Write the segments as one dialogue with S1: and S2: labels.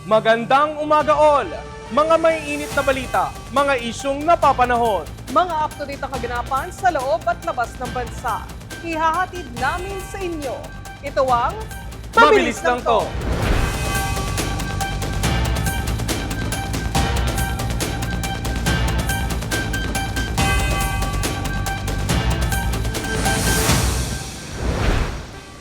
S1: Magandang umaga all! Mga may init na balita, mga isyong napapanahon.
S2: Mga up-to-date ang kaganapan sa loob at labas ng bansa. Ihahatid namin sa inyo. Ito ang
S1: Mabilis lang to!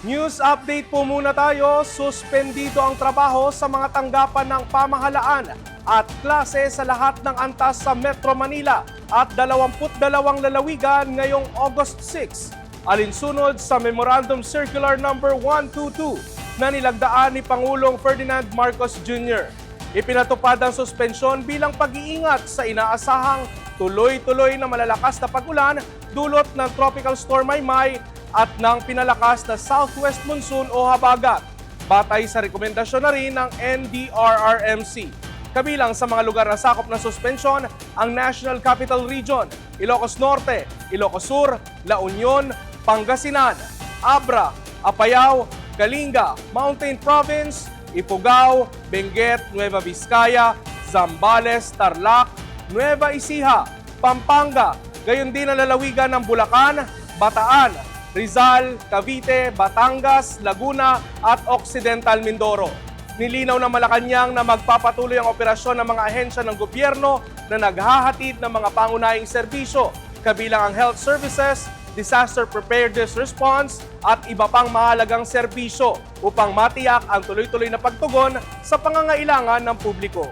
S1: News update po muna tayo. Suspendido ang trabaho sa mga tanggapan ng pamahalaan at klase sa lahat ng antas sa Metro Manila at 22 lalawigan ngayong August 6. Alinsunod sa Memorandum Circular No. 122 na nilagdaan ni Pangulong Ferdinand Marcos Jr. Ipinatupad ang suspensyon bilang pag-iingat sa inaasahang tuloy-tuloy na malalakas na pag-ulan dulot ng Tropical Storm Maymay at ng pinalakas na Southwest Monsoon o Habagat, batay sa rekomendasyon na rin ng NDRRMC. Kabilang sa mga lugar na sakop ng suspensyon ang National Capital Region, Ilocos Norte, Ilocos Sur, La Union, Pangasinan, Abra, Apayao, Kalinga, Mountain Province, Ifugao, Benguet, Nueva Vizcaya, Zambales, Tarlac, Nueva Ecija, Pampanga, gayon din ang lalawigan ng Bulacan, Bataan, Rizal, Cavite, Batangas, Laguna at Occidental Mindoro. Nilinaw ng Malacanang na magpapatuloy ang operasyon ng mga ahensya ng gobyerno na naghahatid ng mga pangunahing serbisyo, kabilang ang health services, disaster preparedness response at iba pang mahalagang serbisyo upang matiyak ang tuloy-tuloy na pagtugon sa pangangailangan ng publiko.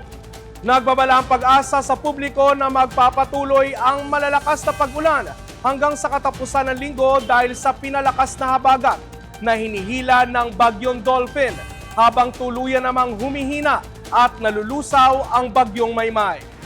S1: Nagbabala ang pag-asa sa publiko na magpapatuloy ang malalakas na pag-ulan hanggang sa katapusan ng linggo dahil sa pinalakas na habagat na hinihila ng Bagyong Dolphin habang tuluyan namang humihina at nalulusaw ang Bagyong Maymay.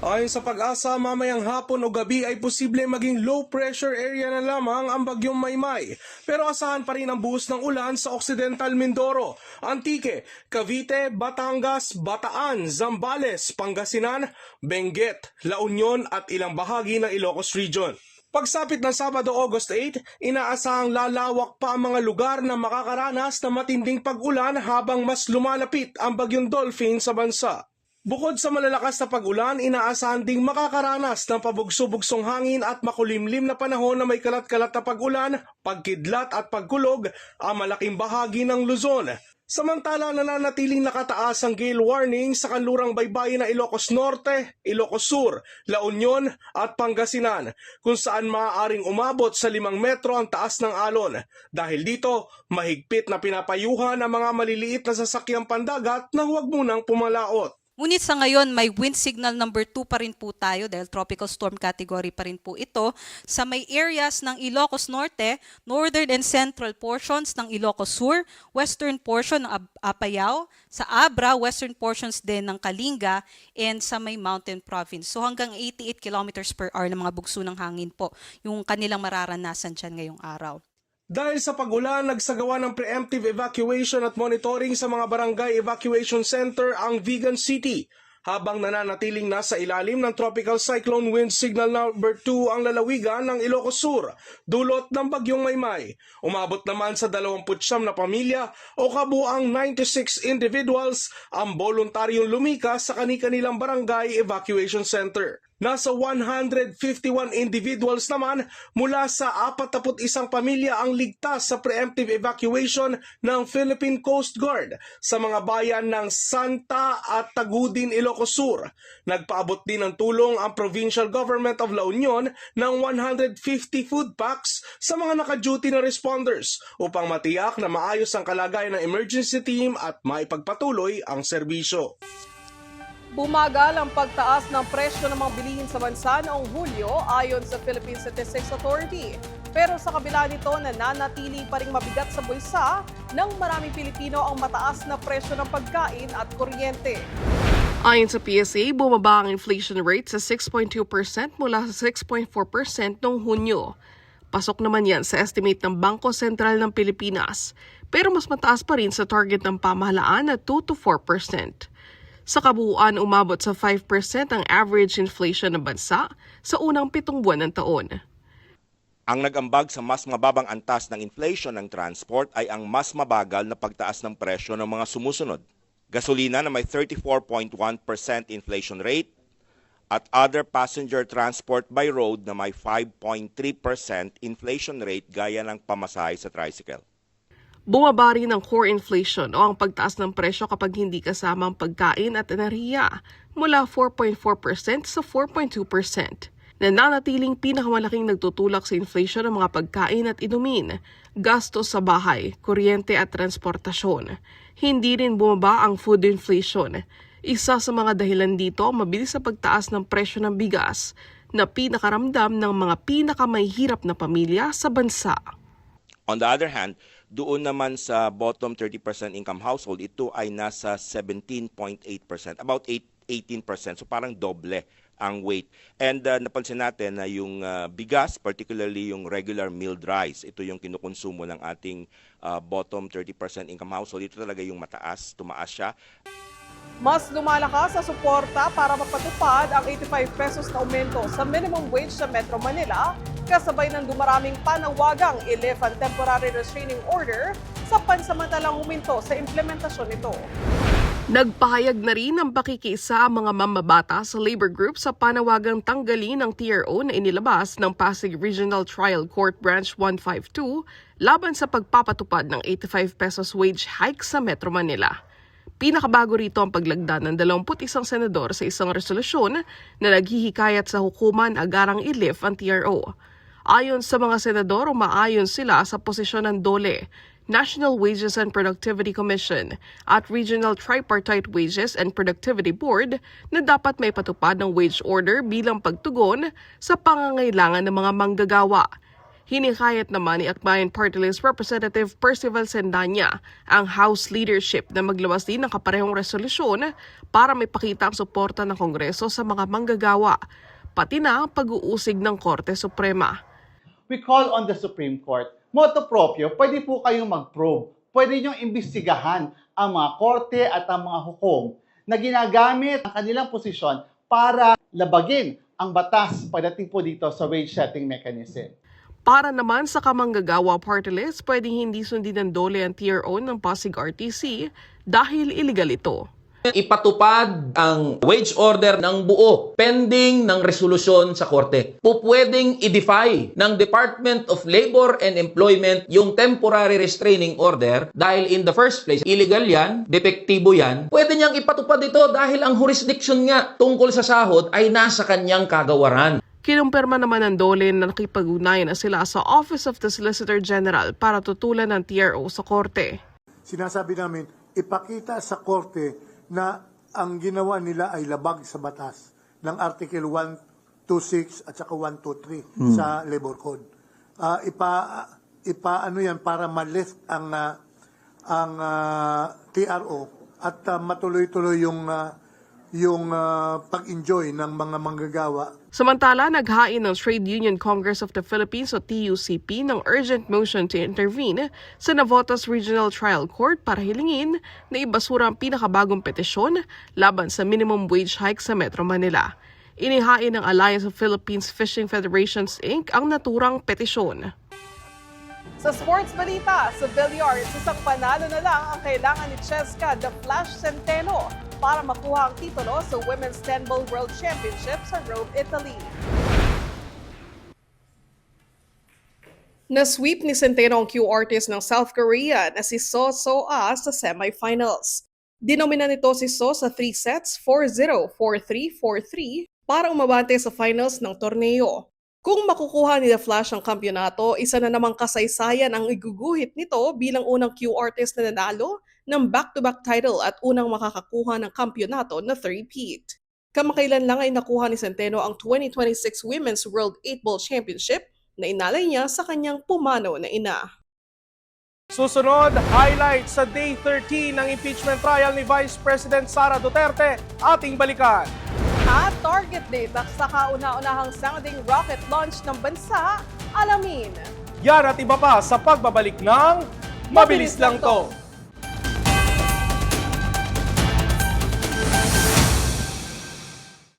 S1: Ayon sa pag-asa, mamayang hapon o gabi ay posible maging low pressure area na lamang ang Bagyong Maymay. Pero asahan pa rin ang buhos ng ulan sa Occidental Mindoro, Antique, Cavite, Batangas, Bataan, Zambales, Pangasinan, Benguet, La Union at ilang bahagi ng Ilocos Region. Pagsapit ng Sabado, August 8, inaasahang lalawak pa ang mga lugar na makakaranas ng matinding pag-ulan habang mas lumalapit ang Bagyong Dolphin sa bansa. Bukod sa malalakas na pag-ulan, inaasahan ding makakaranas ng pabugso-bugsong hangin at makulimlim na panahon na may kalat-kalat na pag-ulan, pagkidlat at pagkulog ang malaking bahagi ng Luzon. Samantala, nananatiling nakataas ang gale warning sa kanlurang baybayin ng Ilocos Norte, Ilocos Sur, La Union at Pangasinan, kung saan maaaring umabot sa 5 metro ang taas ng alon. Dahil dito, mahigpit na pinapayuhan ang mga maliliit na sasakyang pandagat na huwag munang pumalaot.
S3: Ngunit sa ngayon, may wind signal number 2 pa rin po tayo dahil tropical storm category pa rin po ito sa may areas ng Ilocos Norte, northern and central portions ng Ilocos Sur, western portion ng Apayao, sa Abra, western portions din ng Kalinga, and sa may mountain province. So hanggang 88 kilometers per hour na mga bugso ng hangin po yung kanilang mararanasan dyan ngayong araw.
S1: Dahil sa pag-ulan, nagsagawa ng preemptive evacuation at monitoring sa mga barangay evacuation center ang Vigan City, habang nananatiling nasa ilalim ng Tropical Cyclone Wind Signal number 2 ang lalawigan ng Ilocos Sur, dulot ng Bagyong Maymay. Umabot naman sa 29 na pamilya o kabuang 96 individuals ang voluntaryong lumikas sa kani-kanilang barangay evacuation center. Nasa 151 individuals naman mula sa 41 pamilya ang ligtas sa preemptive evacuation ng Philippine Coast Guard sa mga bayan ng Santa at Tagudin, Ilocos Sur. Nagpaabot din ng tulong ang Provincial Government of La Union ng 150 food packs sa mga naka-duty na responders upang matiyak na maayos ang kalagayan ng emergency team at maipagpatuloy ang serbisyo.
S2: Bumagal ang pagtaas ng presyo ng mga bilihin sa bansa noong Hulyo ayon sa Philippine Statistics Authority. Pero sa kabila nito, nananatili pa ring mabigat sa bulsa ng maraming Pilipino ang mataas na presyo ng pagkain at kuryente.
S4: Ayon sa PSA, bumaba ang inflation rate sa 6.2% mula sa 6.4% noong Hunyo. Pasok naman yan sa estimate ng Bangko Sentral ng Pilipinas, pero mas mataas pa rin sa target ng pamahalaan na 2 to 4%. Sa kabuuan, umabot sa 5% ang average inflation ng bansa sa unang 7 buwan ng taon.
S5: Ang nag-ambag sa mas mababang antas ng inflation ng transport ay ang mas mabagal na pagtaas ng presyo ng mga sumusunod. gasolina na may 34.1% inflation rate, at other passenger transport by road na may 5.3% inflation rate gaya ng pamasahe sa tricycle.
S4: Bumaba rin ang core inflation o ang pagtaas ng presyo kapag hindi kasama ang pagkain at enerhiya mula 4.4% sa 4.2%. Nananatiling pinakamalaking nagtutulak sa inflation ng mga pagkain at inumin, gastos sa bahay, kuryente at transportasyon. Hindi rin bumaba ang food inflation. Isa sa mga dahilan dito ang mabilis sa pagtaas ng presyo ng bigas na pinakaramdam ng mga pinakamahihirap na pamilya sa bansa.
S5: On the other hand, doon naman sa bottom 30% income household, ito ay nasa 17.8%, about 18%. So parang doble ang weight. And napansin natin na yung bigas, particularly yung regular milled rice, ito yung kinukonsumo ng ating bottom 30% income household. Ito talaga yung tumaas siya.
S2: Mas lumalakas sa suporta para mapatupad ang 85 pesos na aumento sa minimum wage sa Metro Manila, kasabay ng dumaraming panawagang i-lift ang temporary restraining order sa pansamantalang huminto sa implementasyon nito.
S4: Nagpahayag na rin ang pakikiisa ang mga mamabata sa labor group sa panawagang tanggalin ang TRO na inilabas ng Pasig Regional Trial Court Branch 152 laban sa pagpapatupad ng 85 pesos wage hike sa Metro Manila. Pinakabago rito ang paglagda ng 21 senador sa isang resolusyon na naghihikayat sa hukuman agarang i-lift ang TRO. Ayon sa mga senador, umaayon sila sa posisyon ng DOLE, National Wages and Productivity Commission at Regional Tripartite Wages and Productivity Board na dapat may patupad ng wage order bilang pagtugon sa pangangailangan ng mga manggagawa. Hinikayat naman ni Akbayan Party List Representative Percival Sendanya ang House leadership na maglawas din ng kaparehong resolusyon para may pakita ang suporta ng Kongreso sa mga manggagawa, pati na ang pag-uusig ng Korte Suprema.
S6: We call on the Supreme Court. Motu proprio, pwede po kayong mag-probe. Pwede niyong imbestigahan ang mga korte at ang mga hukom na ginagamit ang kanilang posisyon para labagin ang batas pagdating po dito sa wage setting mechanism.
S4: Para naman sa kamanggagawa party list, pwedeng hindi sundin ng DOLE ang TRO ng Pasig RTC dahil illegal ito.
S7: Ipatupad ang wage order ng buo pending ng resolusyon sa korte. Pupwedeng i-defy ng Department of Labor and Employment yung temporary restraining order dahil in the first place, illegal yan, depektibo yan. Pwede niyang ipatupad ito dahil ang jurisdiction nga tungkol sa sahod ay nasa kanyang kagawaran.
S4: Kinumpirma naman ng DOLE na nakipag-ugnayan na sila sa Office of the Solicitor General para tutulan ng TRO sa korte.
S8: Sinasabi namin, ipakita sa korte na ang ginawa nila ay labag sa batas ng Article 126 at saka 123 sa Labor Code. Ano yan para ma-lift ang TRO at matuloy-tuloy yung pag-enjoy ng mga manggagawa.
S4: Samantala, naghain ng Trade Union Congress of the Philippines o TUCP ng urgent motion to intervene sa Navotas Regional Trial Court para hilingin na ibasura ang pinakabagong petisyon laban sa minimum wage hike sa Metro Manila. Inihain ng Alliance of Philippines Fishing Federations Inc. ang naturang petisyon.
S2: Sa sports balita, sa billiards, isang panalo na lang ang kailangan ni Cheska The Flash Centeno para makuha ang titulo sa Women's 10-Ball World Championship sa Rome, Italy. Na-sweep ni Centeno ang Q artist ng South Korea na si So So-ah sa semifinals. Dinomina nito si So sa 3 sets, 4-0, 4-3, 4-3 para umabante sa finals ng torneo. Kung makukuha ni The Flash ang kampyonato, isa na namang kasaysayan ang iguguhit nito bilang unang Q artist na nanalo ng back-to-back title at unang makakakuha ng kampyonato na 3-peat. Kamakailan lang ay nakuha ni Centeno ang 2026 Women's World 8-Ball Championship na inalay niya sa kanyang pumanaw na ina.
S1: Susunod, highlight sa Day 13 ng impeachment trial ni Vice President Sara Duterte. Ating balikan.
S2: At target date sa kauna-unahang sounding rocket launch ng bansa, alamin.
S1: Yan at iba pa sa pagbabalik ng Mabilis Lang To.